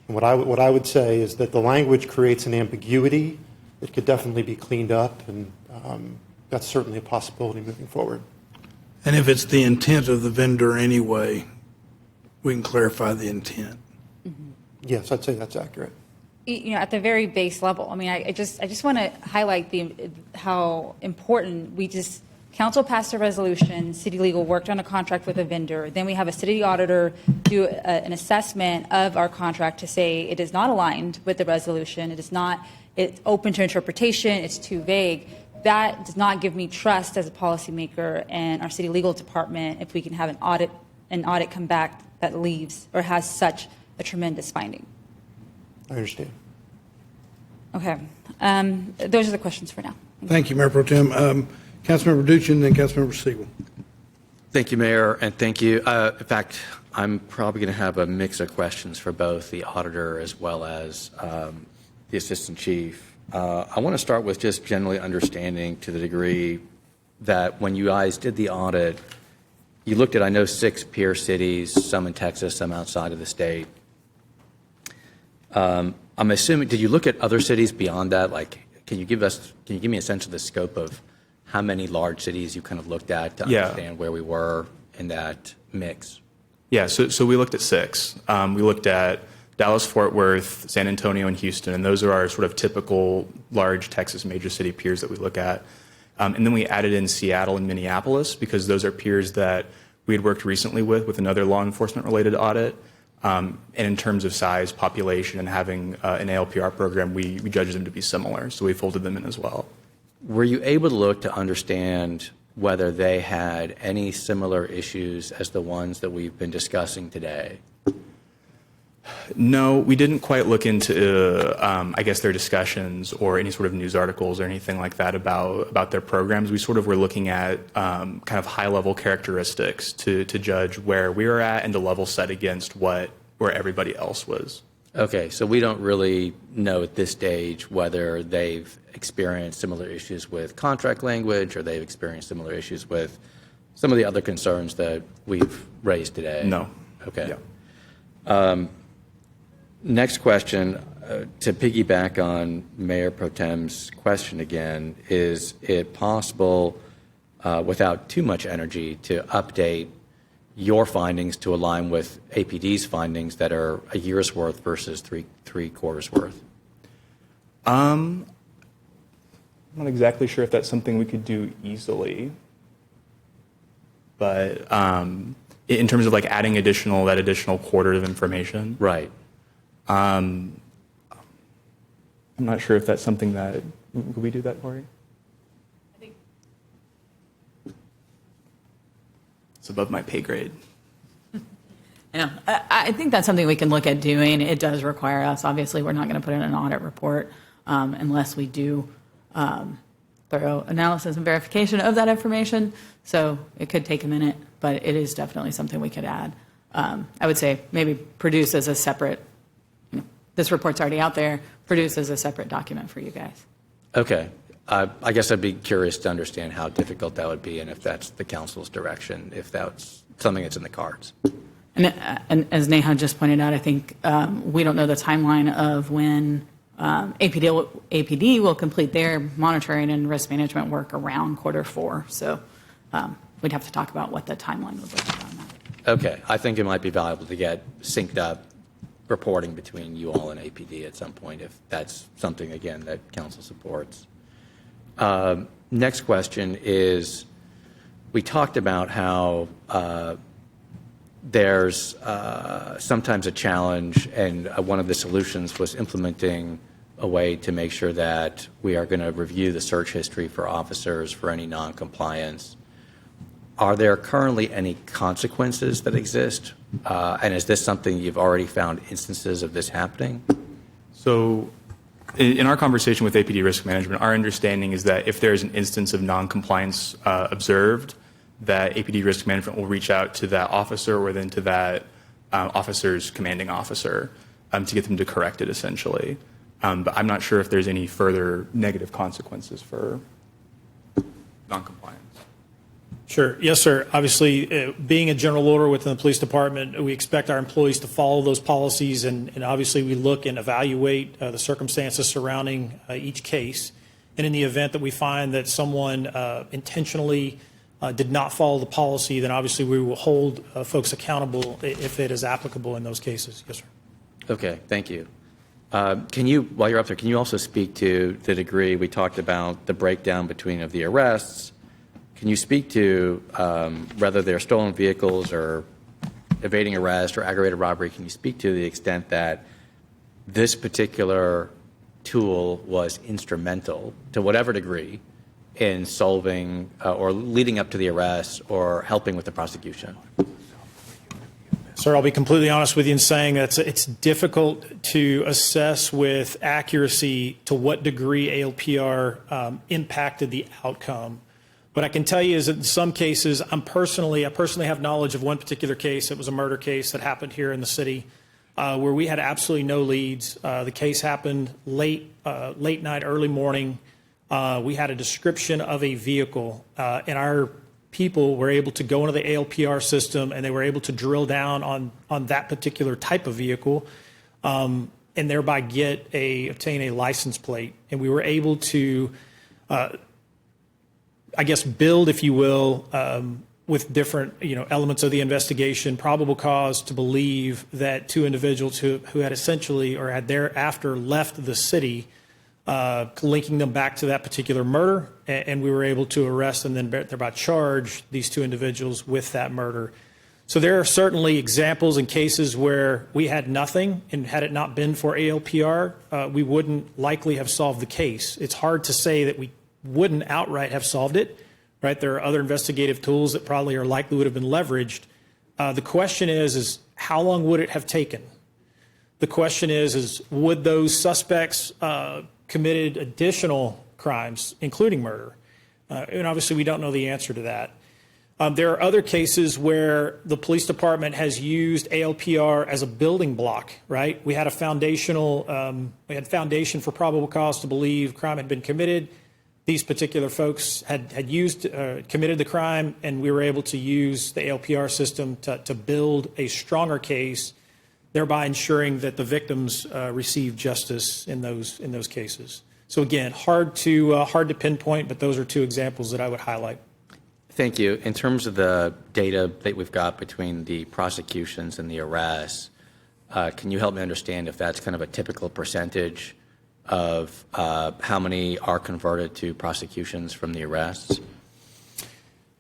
And what I would say is that the language creates an ambiguity it could definitely be cleaned up, and that's certainly a possibility moving forward. And if it's the intent of the vendor anyway, we can clarify the intent. Yes, I'd say that's accurate. At the very base level, I mean, I just want to highlight how important council passed a resolution, city legal worked on a contract with a vendor, then we have a city auditor do an assessment of our contract to say it is not aligned with the resolution, it's open to interpretation, it's too vague. That does not give me trust as a policymaker and our city legal department if we can have an audit come back that leaves or has such a tremendous finding. I understand. Okay. Those are the questions for now. Thank you, Mayor Pro Tem. Councilmember Duchin, then Councilmember Siegel. Thank you, Mayor, and thank you. In fact, I'm probably going to have a mix of questions for both the auditor as well as the assistant chief. I want to start with just generally understanding to the degree that when you guys did the audit, you looked at, I know, 6 peer cities, some in Texas, some outside of the state. I'm assuming, did you look at other cities beyond that? Like, can you give me a sense of the scope of how many large cities you kind of looked at to understand where we were in that mix? Yeah, so we looked at 6. We looked at Dallas, Fort Worth, San Antonio, and Houston, and those are our sort of typical large Texas major city peers that we look at. And then we added in Seattle and Minneapolis because those are peers that we had worked recently with another law enforcement-related audit. And in terms of size, population, and having an ALPR program, we judged them to be similar, so we folded them in as well. Were you able to look to understand whether they had any similar issues as the ones that we've been discussing today? No, we didn't quite look into, I guess, their discussions or any sort of news articles or anything like that about their programs. We sort of were looking at kind of high-level characteristics to judge where we were at and to level set against where everybody else was. Okay, so we don't really know at this stage whether they've experienced similar issues with contract language or they've experienced similar issues with some of the other concerns that we've raised today. No. Okay. Yeah. Next question, to piggyback on Mayor Pro Tem's question again, is it possible, without too much energy, to update your findings to align with APD's findings that are a year's worth versus three quarters worth? I'm not exactly sure if that's something we could do easily, but in terms of like adding that additional quarter of information. Right. I'm not sure if that's something that, could we do that for you? I think it's above my pay grade. Yeah, I think that's something we can look at doing. It does require us, obviously, we're not going to put in an audit report unless we do thorough analysis and verification of that information. So it could take a minute, but it is definitely something we could add. I would say maybe produce as a separate, this report's already out there, produce as a separate document for you guys. Okay. I guess I'd be curious to understand how difficult that would be and if that's the council's direction, if that's something that's in the cards. And as Neha just pointed out, I think we don't know the timeline of when APD will complete their monitoring and risk management work around Q4. So we'd have to talk about what the timeline would look like on that. Okay. I think it might be valuable to get synced up reporting between you all and APD at some point, if that's something, again, that council supports. Next question is, we talked about how there's sometimes a challenge, and one of the solutions was implementing a way to make sure that we are going to review the search history for officers for any noncompliance. Are there currently any consequences that exist? And is this something you've already found instances of this happening? So in our conversation with APD Risk Management, our understanding is that if there's an instance of noncompliance observed, that APD Risk Management will reach out to that officer or then to that officer's commanding officer to get them to correct it, essentially. But I'm not sure if there's any further negative consequences for noncompliance. Sure. Yes, sir. Obviously, being a general order within the police department, we expect our employees to follow those policies, and obviously we look and evaluate the circumstances surrounding each case. And in the event that we find that someone intentionally did not follow the policy, then obviously we will hold folks accountable if it is applicable in those cases. Yes, sir. Okay, thank you. Can you, while you're up there, can you also speak to the degree we talked about the breakdown between of the arrests? Can you speak to whether they're stolen vehicles or evading arrest or aggravated robbery? Can you speak to the extent that this particular tool was instrumental to whatever degree in solving or leading up to the arrest or helping with the prosecution? Sir, I'll be completely honest with you in saying that it's difficult to assess with accuracy to what degree ALPR impacted the outcome. What I can tell you is that in some cases, I personally have knowledge of one particular case. It was a murder case that happened here in the city where we had absolutely no leads. The case happened late night, early morning. We had a description of a vehicle, and our people were able to go into the ALPR system, and they were able to drill down on that particular type of vehicle, and thereby obtain a license plate. And we were able to build, if you will, with different elements of the investigation, probable cause to believe that two individuals who had essentially or had thereafter left the city, linking them back to that particular murder, and we were able to arrest and then thereby charge these two individuals with that murder. So there are certainly examples and cases where we had nothing, and had it not been for ALPR, we wouldn't likely have solved the case. It's hard to say that we wouldn't outright have solved it, right? There are other investigative tools that probably are likely would have been leveraged. The question is how long would it have taken? The question is would those suspects committed additional crimes, including murder? And obviously we don't know the answer to that. There are other cases where the police department has used ALPR as a building block, right? We had a foundation for probable cause to believe crime had been committed. These particular folks had committed the crime, and we were able to use the ALPR system to build a stronger case, thereby ensuring that the victims receive justice in those cases. So again, hard to pinpoint, but those are two examples that I would highlight. Thank you. In terms of the data that we've got between the prosecutions and the arrests, can you help me understand if that's kind of a typical percentage of how many are converted to prosecutions from the arrests?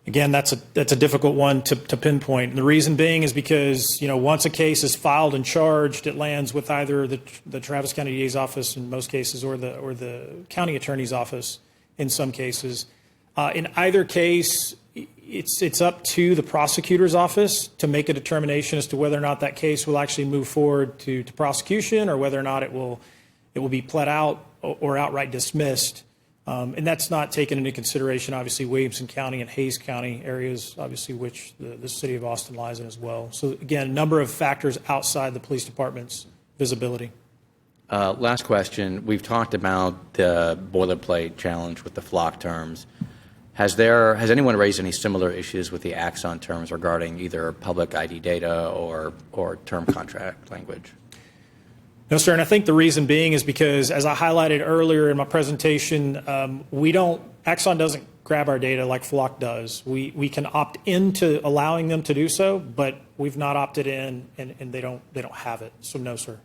Again, that's a difficult one to pinpoint. And the reason being is because once a case is filed and charged, it lands with either the Travis County DA's office in most cases, or the county attorney's office in some cases. In either case, it's up to the prosecutor's office to make a determination as to whether or not that case will actually move forward to prosecution, or whether or not it will be pled out or outright dismissed. And that's not taken into consideration, obviously, Williamson County and Hayes County areas, obviously, which the city of Austin lies in as well. So, again, a number of factors outside the police department's visibility. Last question. We've talked about the boilerplate challenge with the flock terms. Has anyone raised any similar issues with the Axon terms regarding either public ID data or term contract language? No, sir, and I think the reason being is because, as I highlighted earlier in my presentation, Axon doesn't grab our data like Flock does. We can opt into allowing them to do so, but we've not opted in, and they don't have it. So no, sir.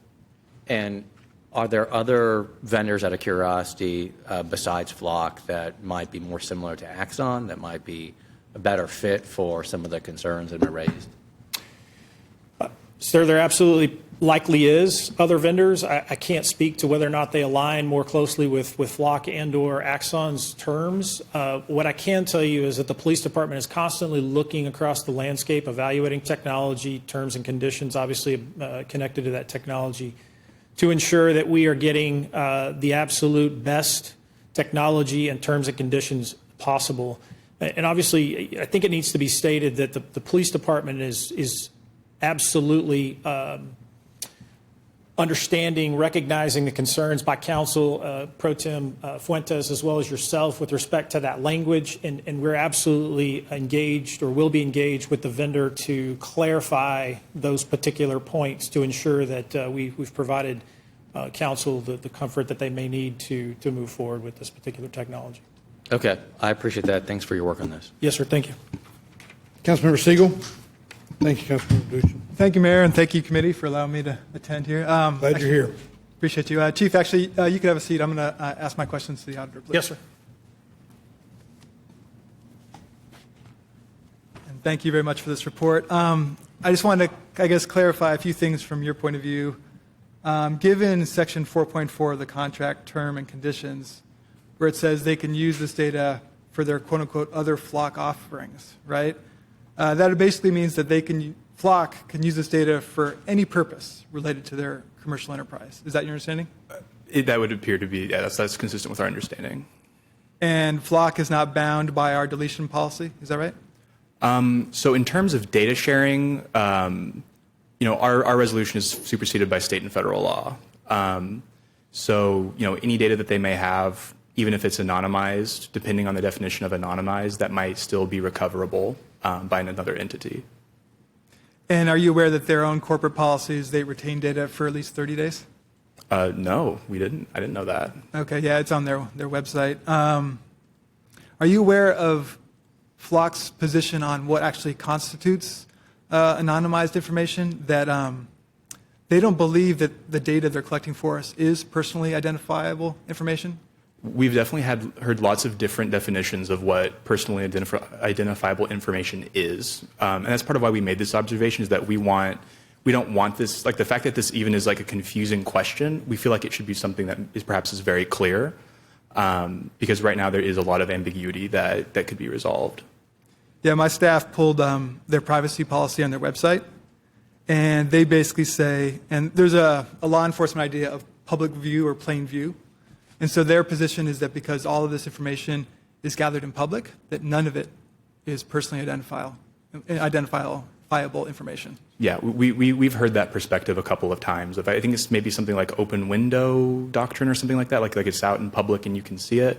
And are there other vendors, out of curiosity, besides Flock, that might be more similar to Axon, that might be a better fit for some of the concerns that have been raised? Sir, there absolutely likely is other vendors. I can't speak to whether or not they align more closely with Flock and or Axon's terms. What I can tell you is that the police department is constantly looking across the landscape, evaluating technology, terms and conditions, obviously connected to that technology, to ensure that we are getting the absolute best technology and terms and conditions possible. And obviously, I think it needs to be stated that the police department is absolutely understanding, recognizing the concerns by Council Pro Tem Fuentes as well as yourself with respect to that language, and we're absolutely engaged or will be engaged with the vendor to clarify those particular points to ensure that we've provided Council the comfort that they may need to move forward with this particular technology. Okay, I appreciate that. Thanks for your work on this. Yes, sir. Thank you. Councilmember Siegel? Thank you, Councilmember Duchin. Thank you, Mayor, and thank you, committee, for allowing me to attend here. Glad you're here. Appreciate you. Chief, actually, you could have a seat. I'm going to ask my questions to the auditor, please. Yes, sir. And thank you very much for this report. I just wanted to, I guess, clarify a few things from your point of view. Given Section 4.4 of the contract term and conditions, where it says they can use this data for their quote-unquote other flock offerings, right? That basically means that Flock can use this data for any purpose related to their commercial enterprise. Is that your understanding? That would appear to be, yeah, that's consistent with our understanding. And Flock is not bound by our deletion policy. Is that right? So in terms of data sharing, our resolution is superseded by state and federal law. So any data that they may have, even if it's anonymized, depending on the definition of anonymized, that might still be recoverable by another entity. And are you aware that their own corporate policies, they retain data for at least 30 days? No, we didn't. I didn't know that. Okay, yeah, it's on their website. Are you aware of Flock's position on what actually constitutes anonymized information? That they don't believe that the data they're collecting for us is personally identifiable information? We've definitely heard lots of different definitions of what personally identifiable information is. And that's part of why we made this observation, is that we don't want this, like the fact that this even is like a confusing question, we feel like it should be something that is very clear, because right now there is a lot of ambiguity that could be resolved. Yeah, my staff pulled their privacy policy on their website, and they basically say, and there's a law enforcement idea of public view or plain view. And so their position is that because all of this information is gathered in public, that none of it is personally identifiable information. Yeah, we've heard that perspective a couple of times. I think it's maybe something like open window doctrine or something like that, like it's out in public and you can see it.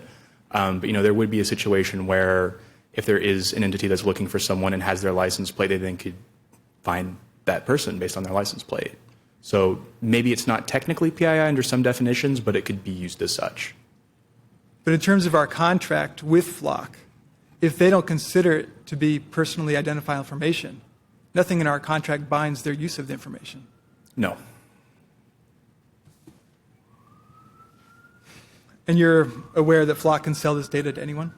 But there would be a situation where if there is an entity that's looking for someone and has their license plate, they then could find that person based on their license plate. So maybe it's not technically PII under some definitions, but it could be used as such. But in terms of our contract with Flock, if they don't consider it to be personally identifiable information, nothing in our contract binds their use of the information. No. And you're aware that Flock can sell this data to anyone?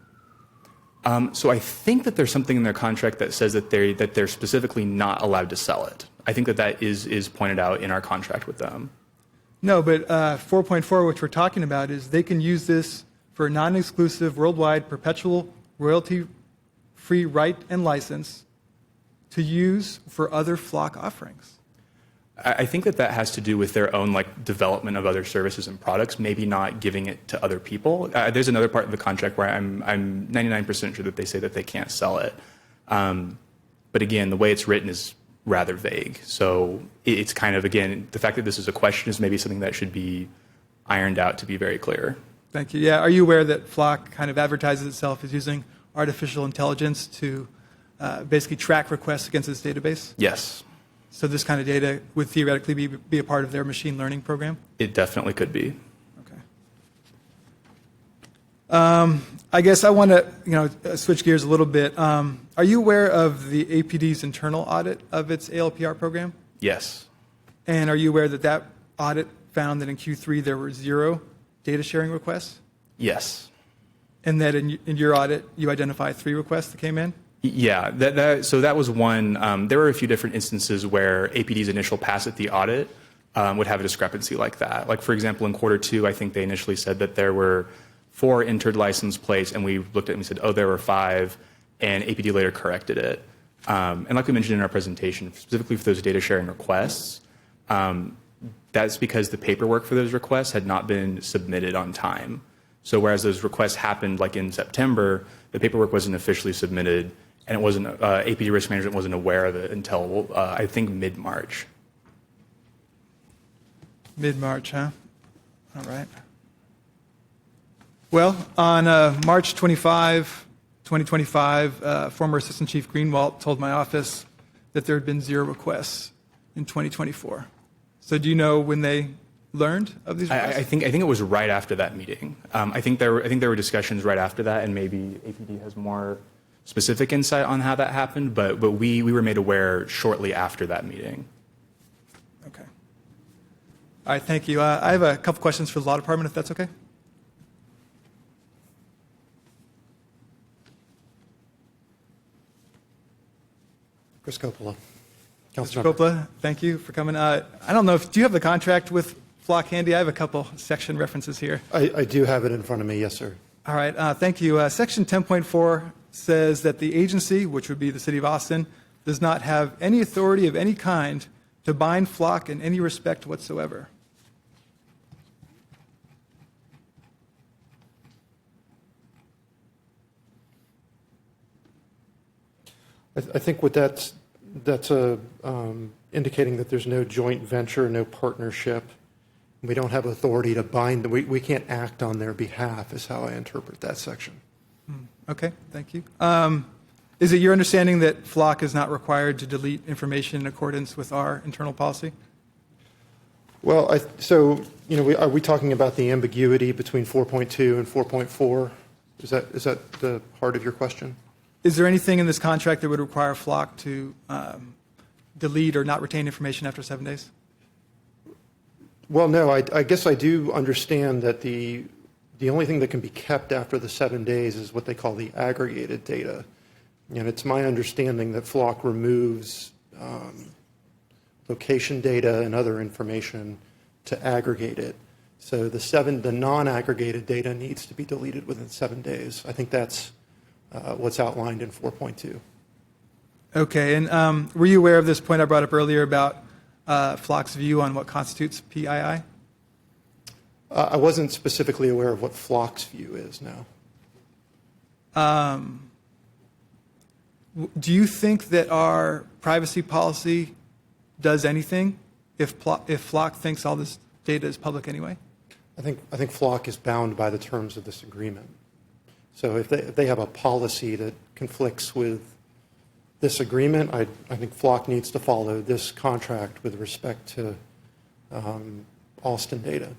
So I think that there's something in their contract that says that they're specifically not allowed to sell it. I think that is pointed out in our contract with them. No, but 4.4, which we're talking about, is they can use this for a non-exclusive, worldwide, perpetual, royalty-free right and license to use for other Flock offerings. I think that has to do with their own development of other services and products, maybe not giving it to other people. There's another part of the contract where I'm 99% sure that they say that they can't sell it. But again, the way it's written is rather vague. So it's kind of, again, the fact that this is a question is maybe something that should be ironed out to be very clear. Thank you. Yeah, are you aware that Flock kind of advertises itself as using artificial intelligence to basically track requests against this database? Yes. So this kind of data would theoretically be a part of their machine learning program? It definitely could be. Okay. I guess I want to switch gears a little bit. Are you aware of the APD's internal audit of its ALPR program? Yes. And are you aware that audit found that in Q3 there were 0 data sharing requests? Yes. And that in your audit you identified 3 requests that came in? Yeah, so that was one. There were a few different instances where APD's initial pass at the audit would have a discrepancy like that. Like, for example, in Q2, I think they initially said that there were 4 entered license plates, and we looked at it and we said, oh, there were 5, and APD later corrected it. And like we mentioned in our presentation, specifically for those data sharing requests, that's because the paperwork for those requests had not been submitted on time. So whereas those requests happened in September, the paperwork wasn't officially submitted, and it wasn't APD Risk Management wasn't aware of it until I think mid-March. Mid-March, huh? All right. Well, on March 25, 2025, former Assistant Chief Greenwalt told my office that there had been 0 requests in 2024. So do you know when they learned of these requests? I think it was right after that meeting. I think there were discussions right after that, and maybe APD has more specific insight on how that happened. But we were made aware shortly after that meeting. Okay. All right, thank you. I have a couple questions for the Law Department, if that's okay. Chris Coppola. Mr. Coppola, thank you for coming. I don't know do you have the contract with Flock handy? I have a couple section references here. I do have it in front of me, yes, sir. All right, thank you. Section 10.4 says that the agency, which would be the City of Austin, does not have any authority of any kind to bind Flock in any respect whatsoever. I think what that's indicating that there's no joint venture, no partnership. We don't have authority to bind. We can't act on their behalf is how I interpret that section. Okay, thank you. Is it your understanding that Flock is not required to delete information in accordance with our internal policy? Well, are we talking about the ambiguity between 4.2 and 4.4? Is that the heart of your question? Is there anything in this contract that would require Flock to delete or not retain information after 7 days? Well, no, I guess I do understand that the only thing that can be kept after the 7 days is what they call the aggregated data. And it's my understanding that Flock removes location data and other information to aggregate it. So the non-aggregated data needs to be deleted within 7 days. I think that's what's outlined in 4.2. Okay, and were you aware of this point I brought up earlier about Flock's view on what constitutes PII? I wasn't specifically aware of what Flock's view is now. Do you think that our privacy policy does anything if Flock thinks all this data is public anyway? I think Flock is bound by the terms of this agreement. So if they have a policy that conflicts with this agreement, I think Flock needs to follow this contract with respect to Austin data.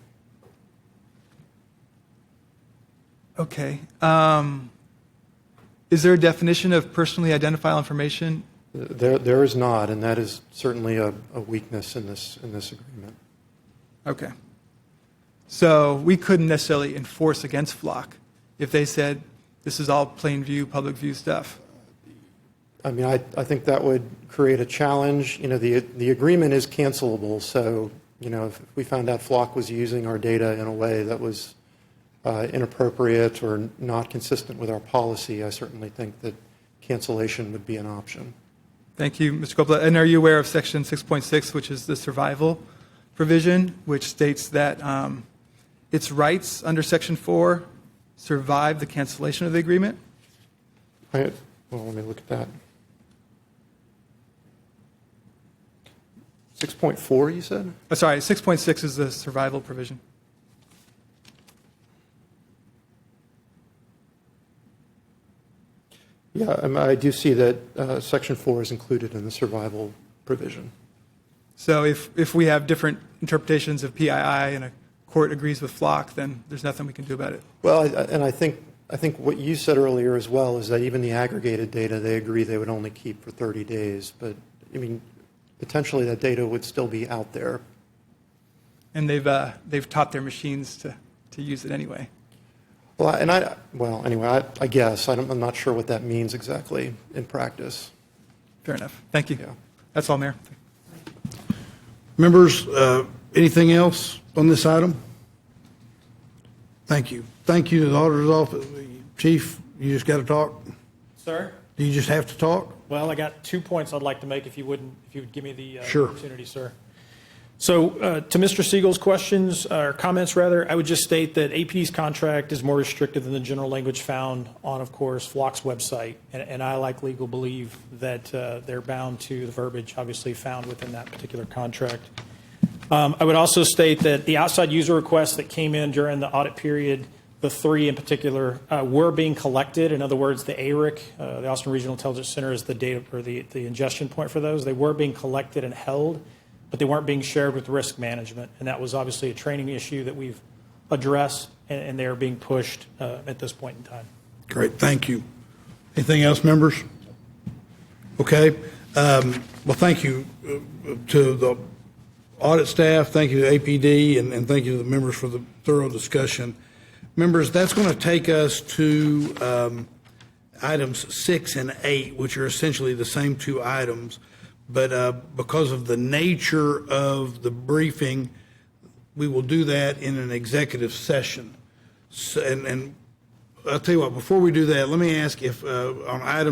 Okay. Is there a definition of personally identifiable information? There is not, and that is certainly a weakness in this agreement. Okay. So we couldn't necessarily enforce against Flock if they said this is all plain view, public view stuff. I mean, I think that would create a challenge. You know, the agreement is cancelable, so, you know, if we found out Flock was using our data in a way that was inappropriate or not consistent with our policy, I certainly think that cancellation would be an option. Thank you, Mr. Coppola. And are you aware of Section 6.6, which is the survival provision, which states that its rights under Section 4 survive the cancellation of the agreement? Well, let me look at that. 6.4, you said? Sorry, 6.6 is the survival provision. Yeah, I do see that Section 4 is included in the survival provision. So if we have different interpretations of PII and a court agrees with Flock, then there's nothing we can do about it. Well, and I think what you said earlier as well is that even the aggregated data, they agree they would only keep for 30 days. But, I mean, potentially that data would still be out there. And they've taught their machines to use it anyway. Well, anyway, I guess. I'm not sure what that means exactly in practice. Fair enough. Thank you. Yeah. That's all, Mayor. Members, anything else on this item? Thank you. Thank you to the auditor's office. Chief, you just got to talk? Sir? Do you just have to talk? Well, I got 2 points I'd like to make if you would give me the Sure. opportunity, sir. So to Mr. Siegel's questions, or comments rather, I would just state that APD's contract is more restrictive than the general language found on, of course, Flock's website. And I, like legal, believe that they're bound to the verbiage obviously found within that particular contract. I would also state that the outside user requests that came in during the audit period, the 3 in particular, were being collected. In other words, the ARIC, the Austin Regional Intelligence Center, is the data or the ingestion point for those. They were being collected and held, but they weren't being shared with risk management. And that was obviously a training issue that we've addressed, and they are being pushed at this point in time. Great, thank you. Anything else, members? Okay. Well, thank you to the audit staff, thank you to APD, and thank you to the members for the thorough discussion. Members, that's going to take us to items 6 and 8, which are essentially the same 2 items, but because of the nature of the briefing, we will do that in an executive session. So, and I'll tell you what, before we do that, let me ask if on item